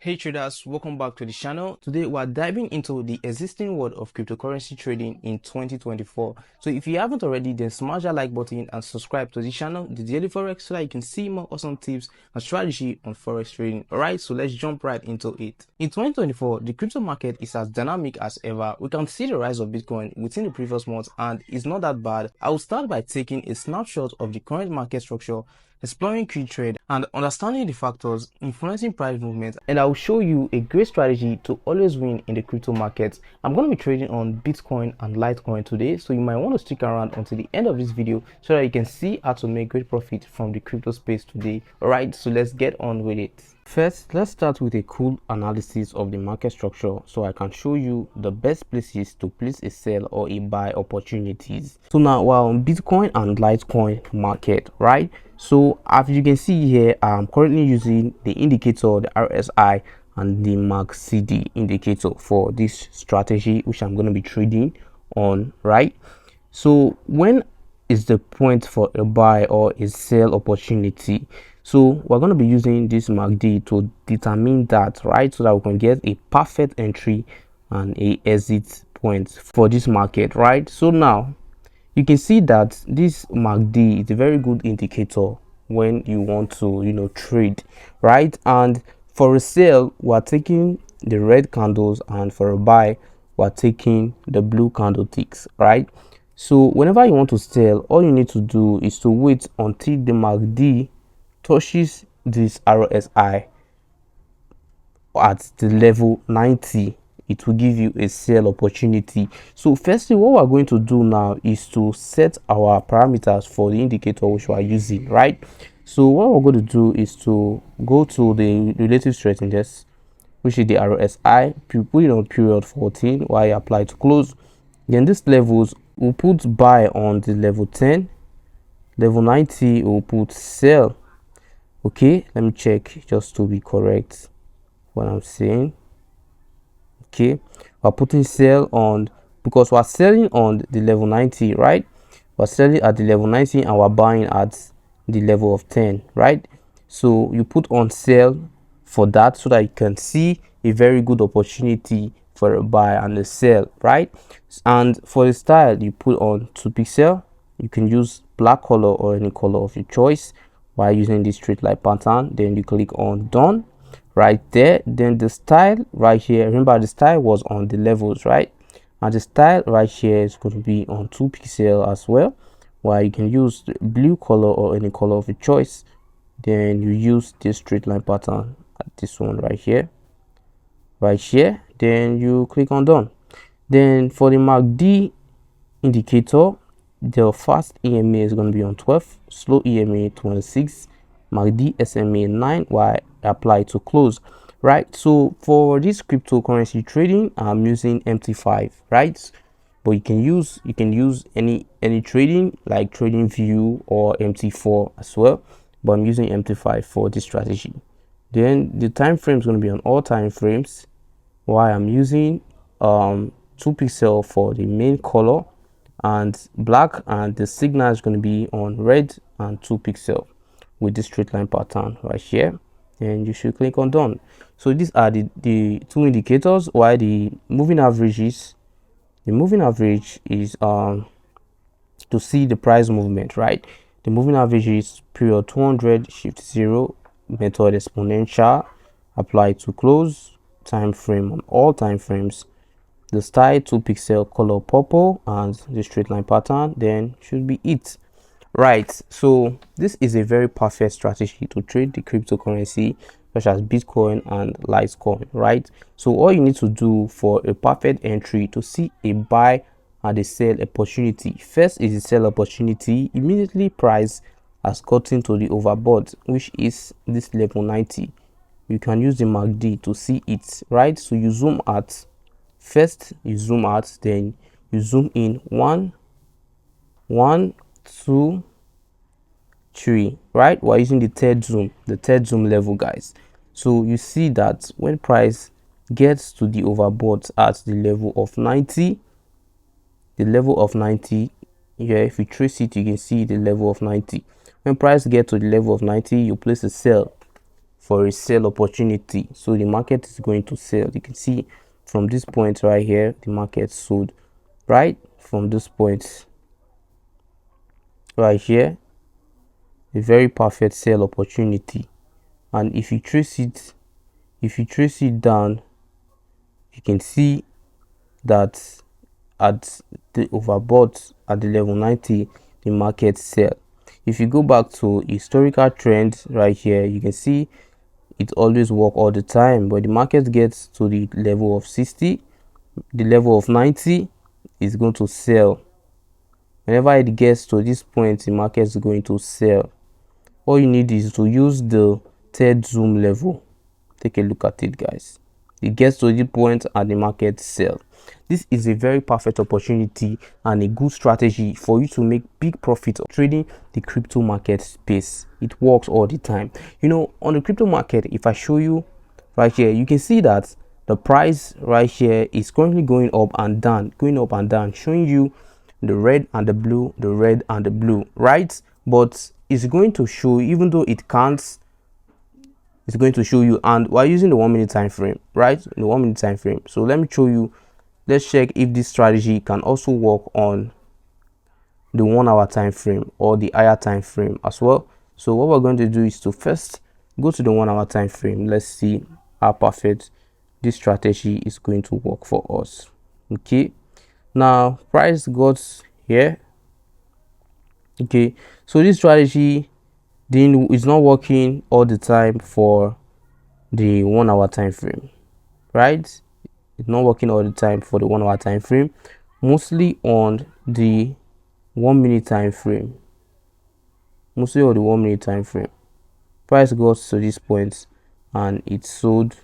Hey traders, welcome back to the channel. Today we're diving into the existing world of cryptocurrency trading in 2024. So if you haven't already, then smash that like button and subscribe to the channel, The Daily Forex, so that you can see more awesome tips and strategy on forex trading. Alright, so let's jump right into it. In 2024, the crypto market is as dynamic as ever. We can see the rise of Bitcoin within the previous month and it's not that bad. I will start by taking a snapshot of the current market structure, exploring key trade and understanding the factors influencing price movement, and I will show you a great strategy to always win in the crypto markets. I'm going to be trading on Bitcoin and Litecoin today, so you might want to stick around until the end of this video so that you can see how to make great profit from the crypto space today. Alright, so let's get on with it. First, let's start with a cool analysis of the market structure so I can show you the best places to place a sell or a buy opportunities. So now we're on Bitcoin and Litecoin market, right? So as you can see here, I'm currently using the indicator, the RSI and the MACD indicator for this strategy, which I'm going to be trading on, right? So when is the point for a buy or a sell opportunity? So we're going to be using this MACD to determine that, right? So that we can get a perfect entry and a exit point for this market, right? So now you can see that this MACD is a very good indicator when you want to trade, right? And for a sell, we're taking the red candles, and for a buy, we're taking the blue candlesticks, right? So whenever you want to sell, all you need to do is to wait until the MACD touches this RSI at the level 90. It will give you a sell opportunity. So firstly, what we're going to do now is to set our parameters for the indicator which we are using, right? So what we're going to do is to go to the relative strength index, which is the RSI, put it on period 14 while you apply to close. Then these levels, we'll put buy on the level 10, level 90 we'll put sell. Okay, let me check just to be correct what I'm saying. Okay, we're putting sell on because we're selling on the level 90, right? We're selling at the level 90 and we're buying at the level of 10, right? So you put on sell for that so that you can see a very good opportunity for a buy and a sell, right? And for the style, you put on 2 pixel. You can use black color or any color of your choice while using this straight line pattern. Then you click on done right there. Then the style right here, remember the style was on the levels, right? And the style right here is going to be on 2 pixel as well, while you can use the blue color or any color of your choice. Then you use this straight line pattern at this one right here, then you click on done. Then for the MACD indicator, the fast EMA is going to be on 12, slow EMA 26, MACD SMA 9, while apply to close, right? So for this cryptocurrency trading, I'm using MT5, right? But you can use any trading like trading view or MT4 as well, but I'm using MT5 for this strategy. Then the time frame is going to be on all time frames, while I'm using 2 pixel for the main color and black, and the signal is going to be on red and 2 pixel with this straight line pattern right here, and you should click on done. So these are the two indicators, while the moving average is to see the price movement, right? The moving average is period 200 shift 0 method exponential, apply to close, time frame on all time frames, the style 2 pixel color purple, and the straight line pattern, then should be it, right? So this is a very perfect strategy to trade the cryptocurrency such as Bitcoin and Litecoin, right? So all you need to do for a perfect entry to see a buy and a sell opportunity, first is the sell opportunity. Immediately price has gotten to the overbought, which is this level 90. You can use the MACD to see it, right? So you zoom out first, you zoom out, then you zoom in 1, 2, 3, right? We're using the third zoom level, guys. So you see that when price gets to the overbought at the level of 90, yeah, if you trace it, you can see the level of 90. When price get to the level of 90, you place a sell for a sell opportunity. So the market is going to sell. You can see from this point right here, the market sold, right? From this point right here, a very perfect sell opportunity. And if you trace it down, you can see that at the overbought at the level 90, the market sell. If you go back to historical trend right here, you can see it always work all the time, but the market gets to the level of 60, the level of 90 is going to sell. Whenever it gets to this point, the market is going to sell. All you need is to use the third zoom level. Take a look at it, guys. It gets to the point and the market sell. This is a very perfect opportunity and a good strategy for you to make big profits trading the crypto market space. It works all the time. You know, on the crypto market, if I show you right here, you can see that the price right here is currently going up and down, showing you the red and the blue, the red and the blue, right? But it's going to show, even though it can't, it's going to show you, and we're using the 1 minute time frame, right? The 1 minute time frame. So let me show you. Let's check if this strategy can also work on the 1 hour time frame or the higher time frame as well. So what we're going to do is to first go to the 1 hour time frame. Let's see how perfect this strategy is going to work for us. Okay, now price got here. Okay, so this strategy is not working all the time for the 1 hour time frame, right? It's not working all the time for the 1 hour time frame, mostly on the 1 minute time frame. Price got to this point and it sold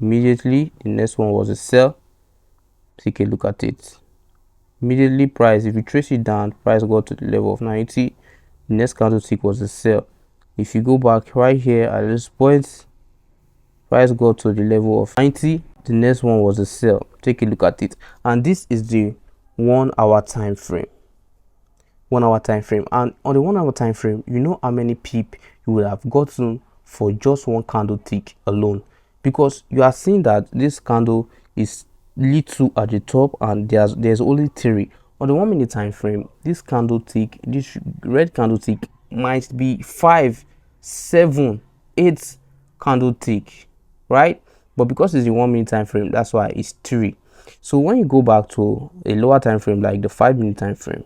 immediately. The next one was a sell. Take a look at it. Immediately price, if you trace it down, price got to the level of 90. The next candlestick was a sell. If you go back right here at this point, price got to the level of 90. The next one was a sell. Take a look at it, and this is the 1 hour time frame. 1 hour time frame, and on the 1 hour time frame, you know how many pip you would have gotten for just one candle tick alone, because you are seeing that this candle is little at the top and there's only 3 on the 1 minute time frame. This candle tick, this red candle tick, might be 5, 7, 8 candle tick, right? But because it's the 1 minute time frame, that's why it's 3. So when you go back to a lower time frame like the 5 minute time frame,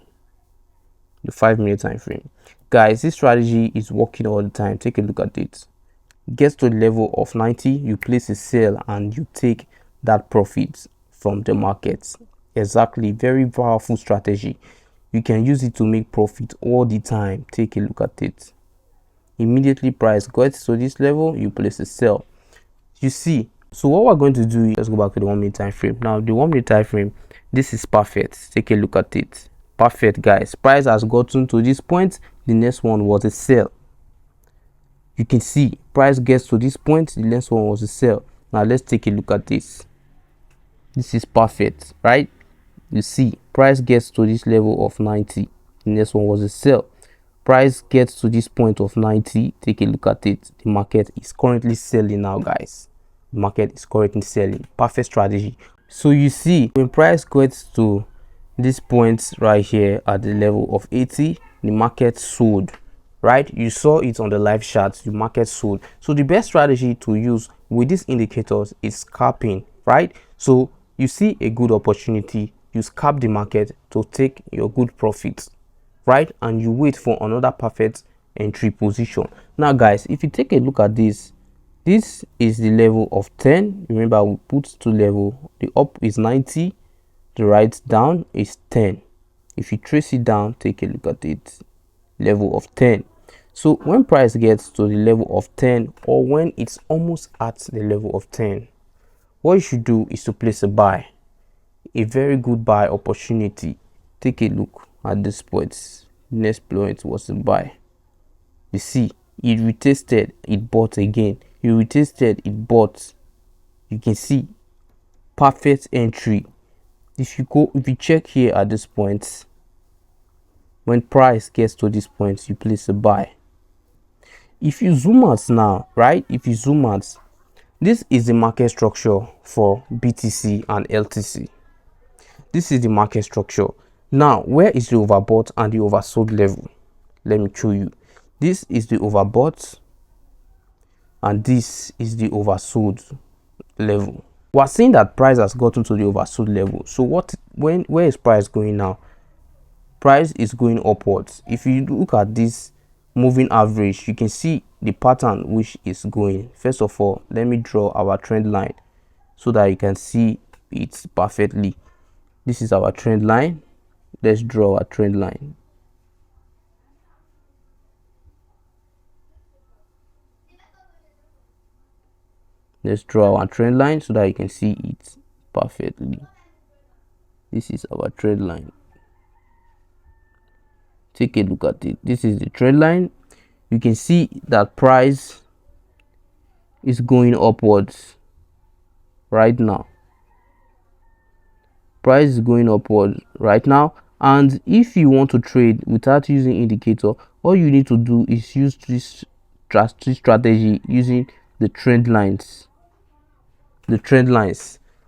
guys, this strategy is working all the time. Take a look at it. Gets to the level of 90, you place a sell and you take that profit from the market. Exactly, very powerful strategy. You can use it to make profit all the time. Take a look at it. Immediately price gets to this level, you place a sell. You see, so what we're going to do is, let's go back to the 1 minute time frame. Now the 1 minute time frame, this is perfect. Take a look at it. Perfect, guys. Price has gotten to this point. The next one was a sell. You can see price gets to this point, the next one was a sell. Now let's take a look at this. This is perfect, right? You see price gets to this level of 90, the next one was a sell. Price gets to this point of 90. Take a look at it. The market is currently selling now, guys. The market is currently selling. Perfect strategy. So you see, when price gets to this point right here at the level of 80, the market sold, right? You saw it on the live chart. The market sold. So the best strategy to use with these indicators is scalping, right? So you see a good opportunity, you scalp the market to take your good profits, right? And you wait for another perfect entry position. Now guys, if you take a look at this, this is the level of 10. Remember, we put 2 level. The up is 90, the right down is 10. If you trace it down, take a look at it. Level of 10. So when price gets to the level of 10, or when it's almost at the level of 10, what you should do is to place a buy. A very good buy opportunity. Take a look at this point. Next point was a buy. You see, it retested, it bought again. It retested, it bought. You can see perfect entry. If you check here at this point, when price gets to this point, you place a buy. if you zoom out now, right, if you zoom out, this is the market structure for BTC and LTC. This is the market structure. Now, where is the overbought and the oversold level? Let me show you. This is the overbought and this is the oversold level. We're seeing that price has gotten to the oversold level. So where is price going now? Price is going upwards. If you look at this moving average, you can see the pattern which is going. First of all, let me draw our trend line so that you can see it perfectly. This is our trend line. Let's draw our trend line. Let's draw our trend line so that you can see it perfectly. This is our trend line. Take a look at it. This is the trend line. You can see that price is going upwards right now. Price is going upwards right now. And if you want to trade without using indicator, all you need to do is use this strategy using the trend lines.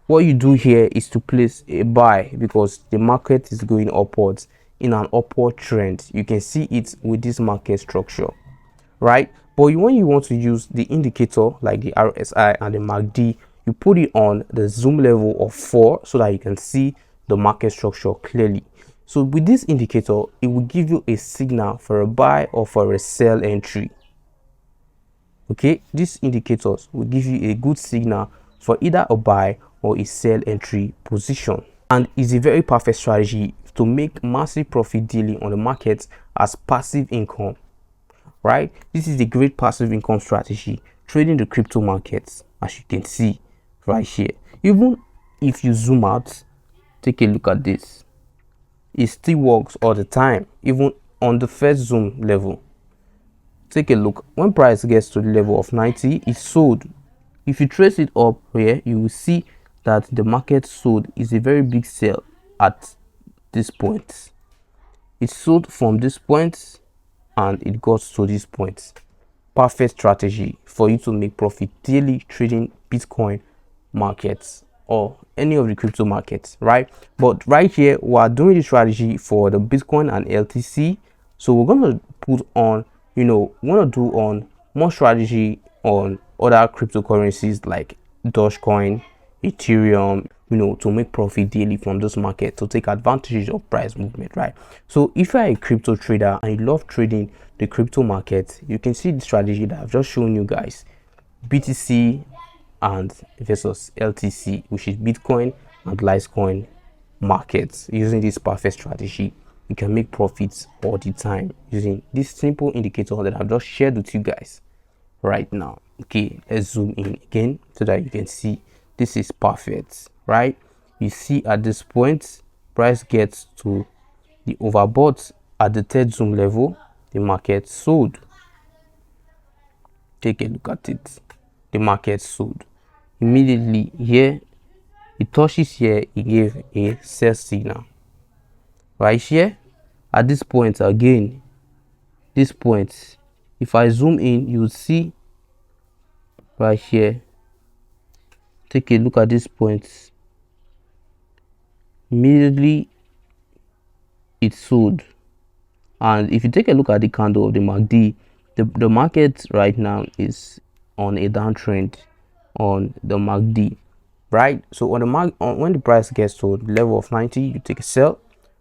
What you do here is to place a buy because the market is going upwards in an upward trend. You can see it with this market structure, right? But when you want to use the indicator like the RSI and the MACD, you put it on the zoom level of 4 so that you can see the market structure clearly. So with this indicator, it will give you a signal for a buy or for a sell entry. Okay, these indicators will give you a good signal for either a buy or a sell entry position, and is a very perfect strategy to make massive profit daily on the market as passive income, right? This is a great passive income strategy trading the crypto markets, as you can see right here. Even if you zoom out, take a look at this, it still works all the time, even on the first zoom level. Take a look. When price gets to the level of 90, it's sold. If you trace it up here, you will see that the market sold is a very big sell at this point. It sold from this point and it got to this point. Perfect strategy for you to make profit daily trading Bitcoin markets or any of the crypto markets, right? But right here, we are doing the strategy for the Bitcoin and LTC. So we're going to put on, want to do on more strategy on other cryptocurrencies like Dogecoin, Ethereum, to make profit daily from this market, to take advantage of price movement, right? So if you're a crypto trader and you love trading the crypto market, you can see the strategy that I've just shown you guys. BTC and versus LTC, which is Bitcoin and Litecoin markets. Using this perfect strategy, you can make profits all the time using this simple indicator that I've just shared with you guys right now. Okay, let's zoom in again so that you can see this is perfect, right? You see at this point, price gets to the overbought at the third zoom level, the market sold. Take a look at it. The market sold immediately. Here it touches here, it gave a sell signal right here. At this point again, this point, if I zoom in, you'll see right here. Take a look at this point. Immediately it sold. And if you take a look at the candle of the MACD, the market right now is on a downtrend on the MACD, right? So on the when the price gets to the level of 90, you take a sell.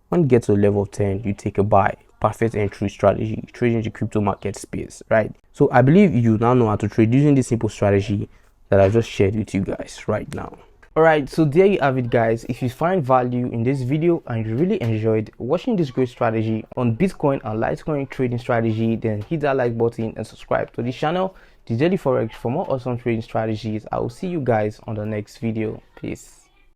When you get to the level of 10, you take a buy. Perfect entry strategy trading the crypto market space, right? So I believe you now know how to trade using this simple strategy that I just shared with you guys right now. Alright, so there you have it, guys. If you find value in this video and you really enjoyed watching this great strategy on Bitcoin and Litecoin trading strategy, then hit that like button and subscribe to this channel, The Daily Forex, for more awesome trading strategies. I will see you guys on the next video. Peace.